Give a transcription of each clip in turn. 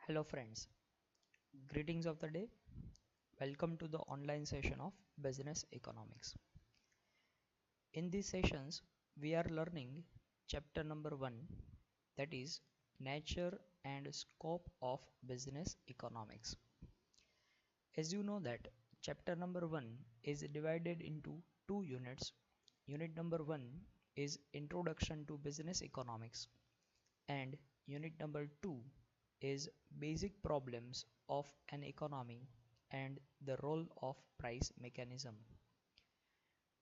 Hello friends, greetings of the day. Welcome to the online session of Business Economics. In these sessions, we are learning chapter number 1, that is Nature and Scope of Business Economics. As you know that chapter number 1 is divided into two units. Unit number 1 is Introduction to Business Economics and unit number 2 is basic problems of an economy and the role of price mechanism.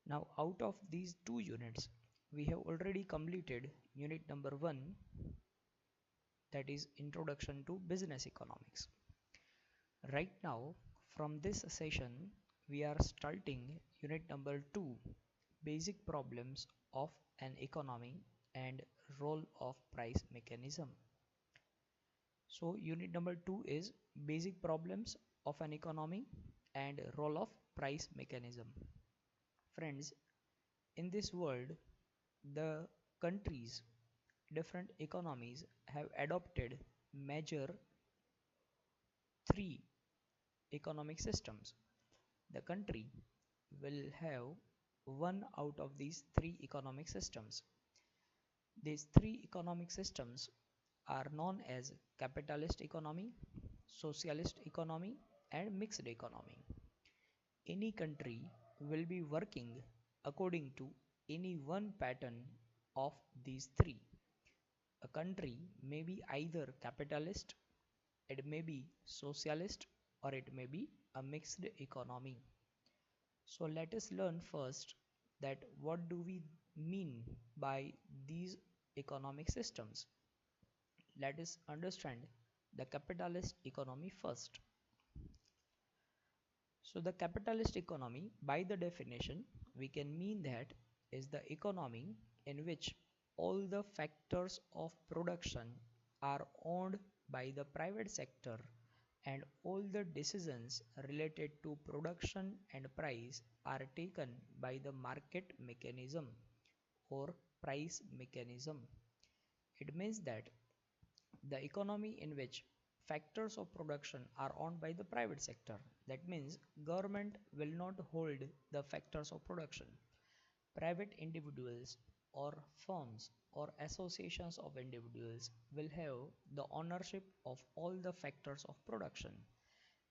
Now out of these two units we have already completed unit number 1, that is Introduction to Business Economics. Right now from this session we are starting unit number 2, basic problems of an economy and role of price mechanism. So unit number 2 is basic problems of an economy and role of price mechanism. Friends, in this world, the countries, different economies have adopted major three economic systems. The country will have one out of these three economic systems. These three economic systems are known as capitalist economy, socialist economy, and mixed economy. Any country will be working according to any one pattern of these three. A country may be either capitalist, it may be socialist, or it may be a mixed economy. So let us learn first that what do we mean by these economic systems. Let us understand the capitalist economy first. So the capitalist economy, by the definition, we can mean that is the economy in which all the factors of production are owned by the private sector and all the decisions related to production and price are taken by the market mechanism or price mechanism. It means that the economy in which factors of production are owned by the private sector. That means government will not hold the factors of production. Private individuals or firms or associations of individuals will have the ownership of all the factors of production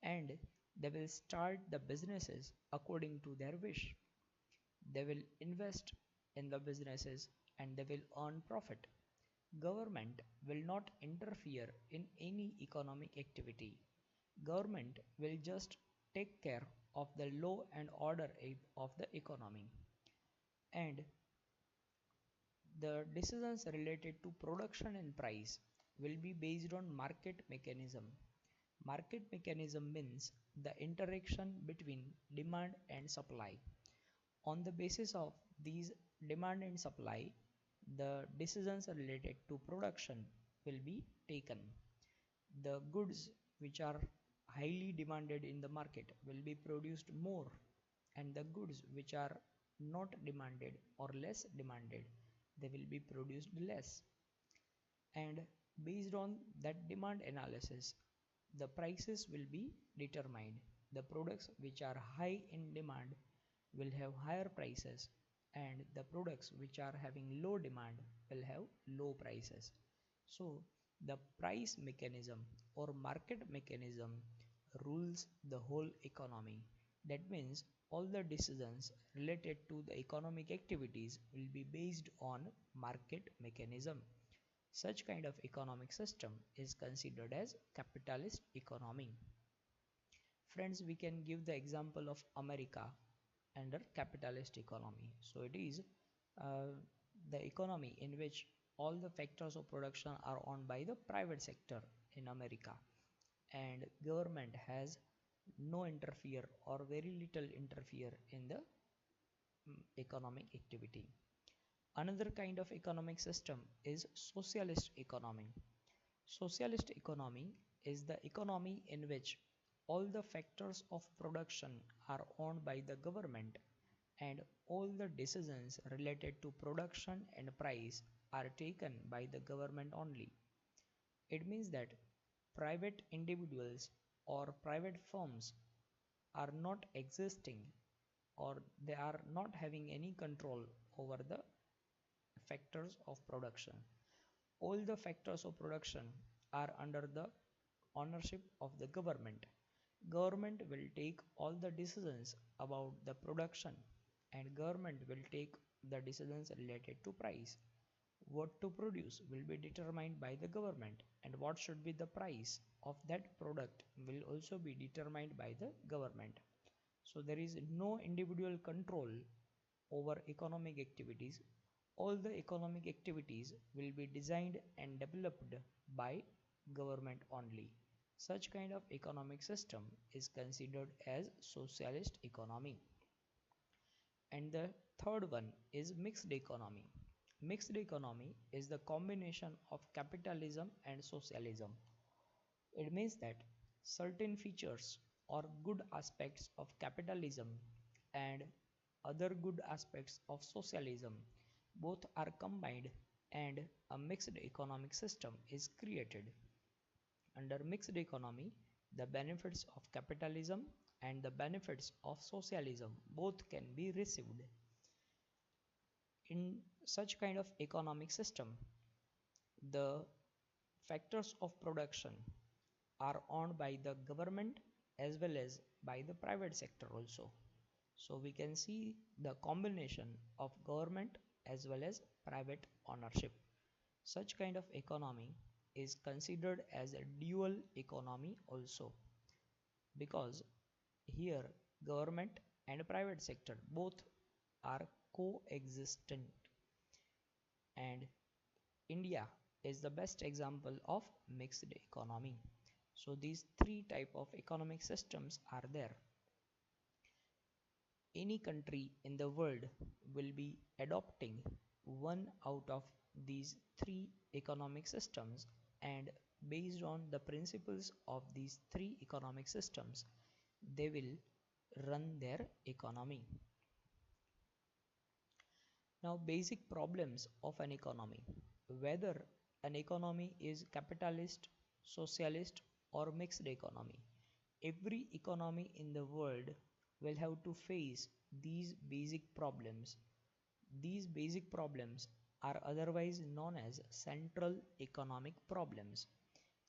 and they will start the businesses according to their wish. They will invest in the businesses and they will earn profit. Government will not interfere in any economic activity. Government will just take care of the law and order of the economy. And the decisions related to production and price will be based on market mechanism. Market mechanism means the interaction between demand and supply. On the basis of these demand and supply, the decisions related to production will be taken. The goods which are highly demanded in the market will be produced more, and the goods which are not demanded or less demanded, they will be produced less. And based on that demand analysis, the prices will be determined. The products which are high in demand will have higher prices and the products which are having low demand will have low prices. So the price mechanism or market mechanism rules the whole economy. That means all the decisions related to the economic activities will be based on market mechanism. Such kind of economic system is considered as capitalist economy. Friends, we can give the example of America under capitalist economy. So it is uh, the economy in which all the factors of production are owned by the private sector in America and government has no interfere or very little interfere in the economic activity. Another kind of economic system is socialist economy. Socialist economy is the economy in which all the factors of production are owned by the government and all the decisions related to production and price are taken by the government only. It means that private individuals or private firms are not existing, or they are not having any control over the factors of production. All the factors of production are under the ownership of the government. Government will take all the decisions about the production, and government will take the decisions related to price. What to produce will be determined by the government, and what should be the price of that product will also be determined by the government. So there is no individual control over economic activities. All the economic activities will be designed and developed by government only. Such kind of economic system is considered as socialist economy. And the third one is mixed economy. Mixed economy is the combination of capitalism and socialism. It means that certain features or good aspects of capitalism and other good aspects of socialism both are combined, and a mixed economic system is created. Under mixed economy, the benefits of capitalism and the benefits of socialism both can be received. In such kind of economic system, the factors of production are owned by the government as well as by the private sector also. So we can see the combination of government as well as private ownership. Such kind of economy is considered as a dual economy also, because here government and private sector both are coexistent, and India is the best example of mixed economy. So these three type of economic systems are there. Any country in the world will be adopting one out of these three economic systems, and based on the principles of these three economic systems, they will run their economy. Now, basic problems of an economy: whether an economy is capitalist, socialist, or mixed economy. Every economy in the world will have to face these basic problems. These basic problems are otherwise known as central economic problems.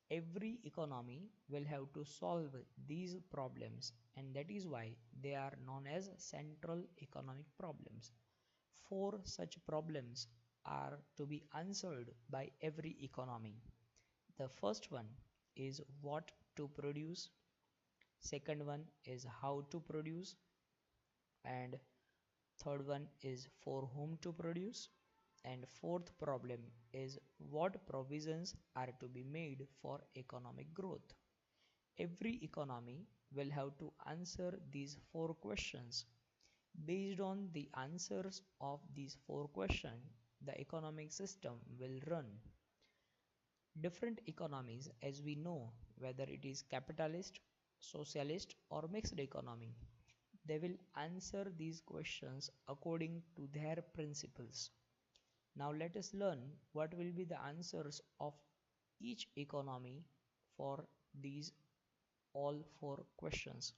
Every economy will have to solve these problems, and that is why they are known as central economic problems. Four such problems are to be answered by every economy. The first one is what to produce, second one is how to produce, and third one is for whom to produce, and fourth problem is what provisions are to be made for economic growth. Every economy will have to answer these four questions. Based on the answers of these four questions, the economic system will run. Different economies, as we know, whether it is capitalist, socialist, or mixed economy, they will answer these questions according to their principles. Now let us learn what will be the answers of each economy for these all four questions.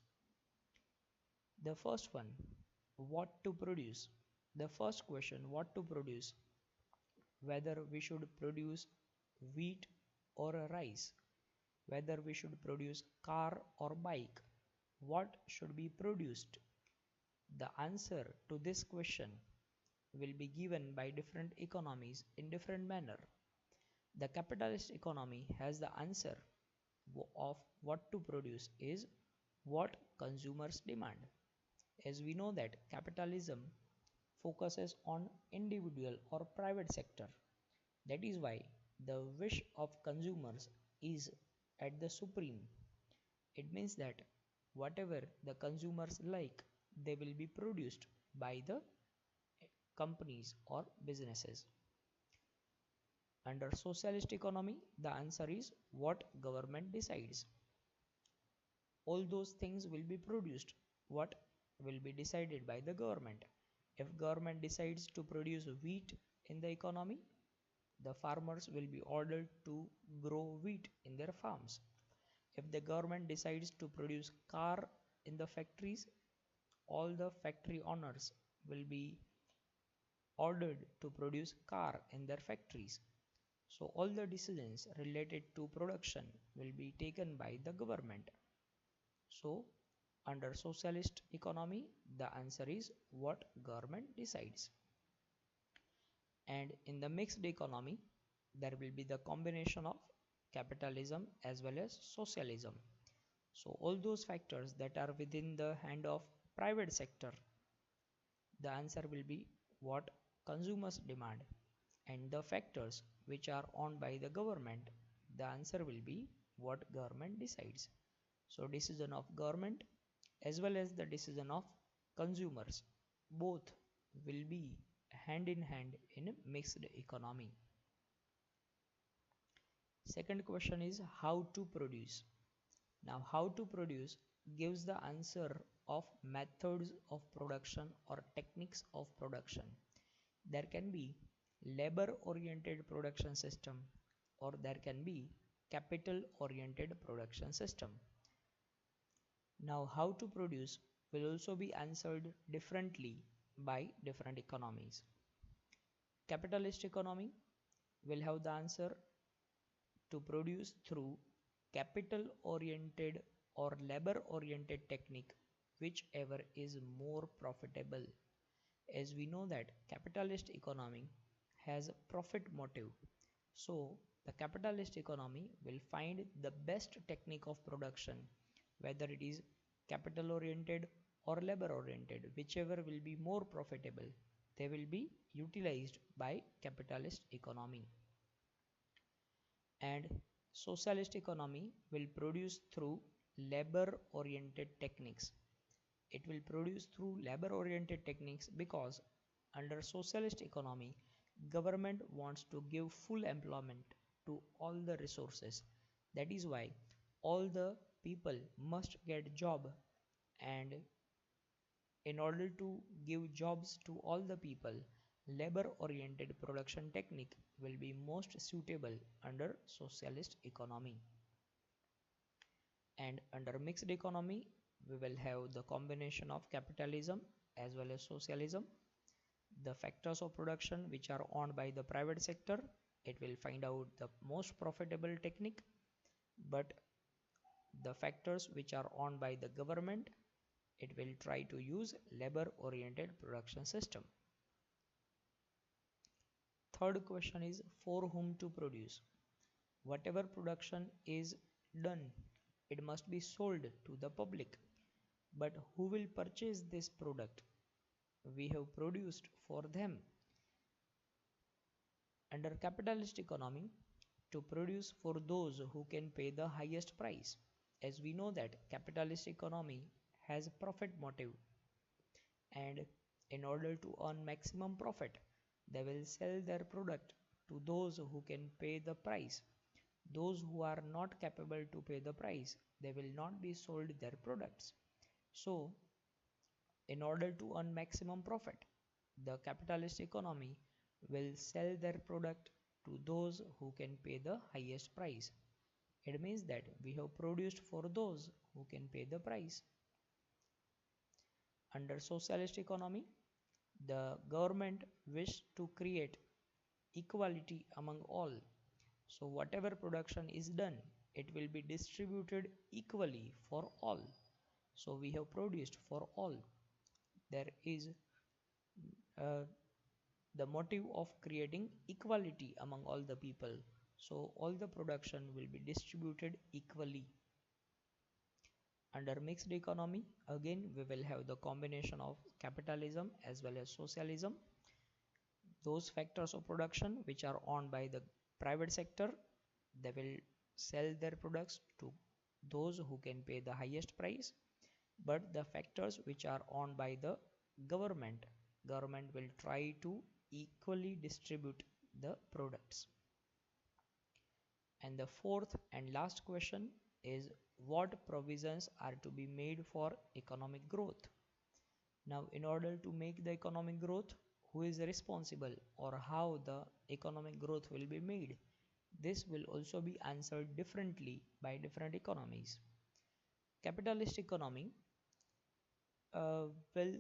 The first one, what to produce. The first question, what to produce, whether we should produce wheat or rice, whether we should produce car or bike, what should be produced. The answer to this question will be given by different economies in different manner. The capitalist economy has the answer of what to produce is what consumers demand. As we know that capitalism focuses on individual or private sector. That is why the wish of consumers is at the supreme. It means that whatever the consumers like, they will be produced by the companies or businesses. Under socialist economy, the answer is what government decides. All those things will be produced what will be decided by the government. If government decides to produce wheat in the economy, the farmers will be ordered to grow wheat in their farms. If the government decides to produce car in the factories, all the factory owners will be ordered to produce car in their factories. So all the decisions related to production will be taken by the government. So under socialist economy, the answer is what government decides. And in the mixed economy, there will be the combination of capitalism as well as socialism. So all those factors that are within the hand of private sector, the answer will be what consumers demand. And the factors which are owned by the government, the answer will be what government decides. So decision of government as well as the decision of consumers, both will be hand in hand in a mixed economy. Second question is how to produce. Now how to produce gives the answer of methods of production or techniques of production. There can be labor oriented production system or there can be capital oriented production system. Now how to produce will also be answered differently by different economies. Capitalist economy will have the answer to produce through capital oriented or labor oriented technique, whichever is more profitable. As we know that capitalist economy has a profit motive, so the capitalist economy will find the best technique of production, whether it is capital oriented or labor oriented, whichever will be more profitable, they will be utilized by capitalist economy. And socialist economy will produce through labor oriented techniques. It will produce through labor oriented techniques because under socialist economy, government wants to give full employment to all the resources. That is why all the people must get job, and in order to give jobs to all the people, labor oriented production technique will be most suitable under socialist economy. And under mixed economy, we will have the combination of capitalism as well as socialism. The factors of production which are owned by the private sector, it will find out the most profitable technique, but the factors which are owned by the government, it will try to use labor oriented production system. Third question is for whom to produce. Whatever production is done, it must be sold to the public. But who will purchase this product? We have produced for them. Under capitalist economy, to produce for those who can pay the highest price. As we know that capitalist economy has profit motive, and in order to earn maximum profit, they will sell their product to those who can pay the price. Those who are not capable to pay the price, they will not be sold their products. So in order to earn maximum profit, the capitalist economy will sell their product to those who can pay the highest price. It means that we have produced for those who can pay the price. Under socialist economy, the government wish to create equality among all. So whatever production is done, it will be distributed equally for all. So we have produced for all. There is the motive of creating equality among all the people. So all the production will be distributed equally. Under mixed economy, again we will have the combination of capitalism as well as socialism. Those factors of production which are owned by the private sector, they will sell their products to those who can pay the highest price. But the factors which are owned by the government will try to equally distribute the products. And the fourth and last question is what provisions are to be made for economic growth. Now in order to make the economic growth, who is responsible or how the economic growth will be made? this will also be answered differently by different economies. Capitalist economy will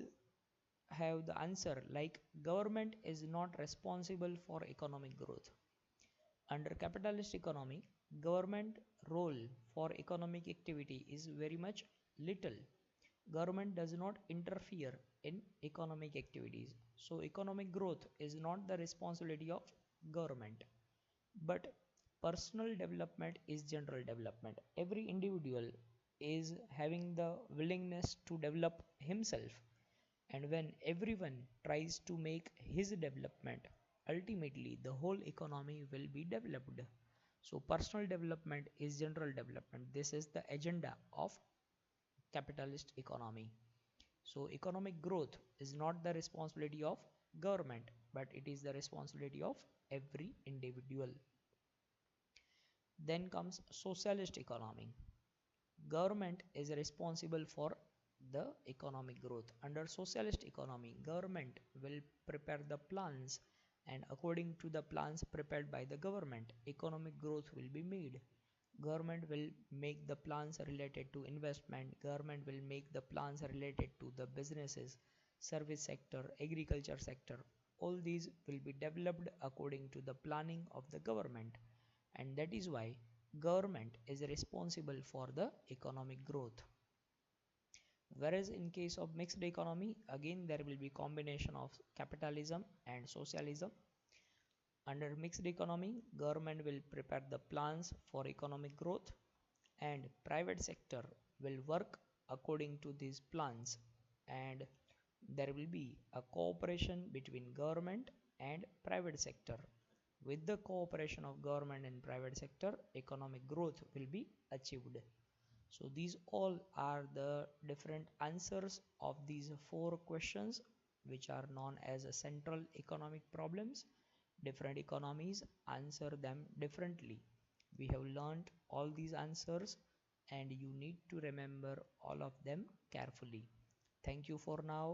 have the answer like government is not responsible for economic growth. Under capitalist economy, government role for economic activity is very much little. Government does not interfere in economic activities. So economic growth is not the responsibility of government. But personal development is general development. Every individual is having the willingness to develop himself, and when everyone tries to make his development, ultimately the whole economy will be developed. So personal development is general development. This is the agenda of capitalist economy. So economic growth is not the responsibility of government, but it is the responsibility of every individual. Then comes socialist economy. Government is responsible for the economic growth. Under socialist economy, government will prepare the plans, and according to the plans prepared by the government, economic growth will be made. Government will make the plans related to investment, government will make the plans related to the businesses, service sector, agriculture sector. All these will be developed according to the planning of the government, and that is why government is responsible for the economic growth. Whereas in case of mixed economy, again there will be combination of capitalism and socialism. Under mixed economy, government will prepare the plans for economic growth, and private sector will work according to these plans, and there will be a cooperation between government and private sector. With the cooperation of government and private sector, economic growth will be achieved. So these all are the different answers of these four questions, which are known as central economic problems. Different economies answer them differently. We have learned all these answers, and you need to remember all of them carefully. Thank you for now.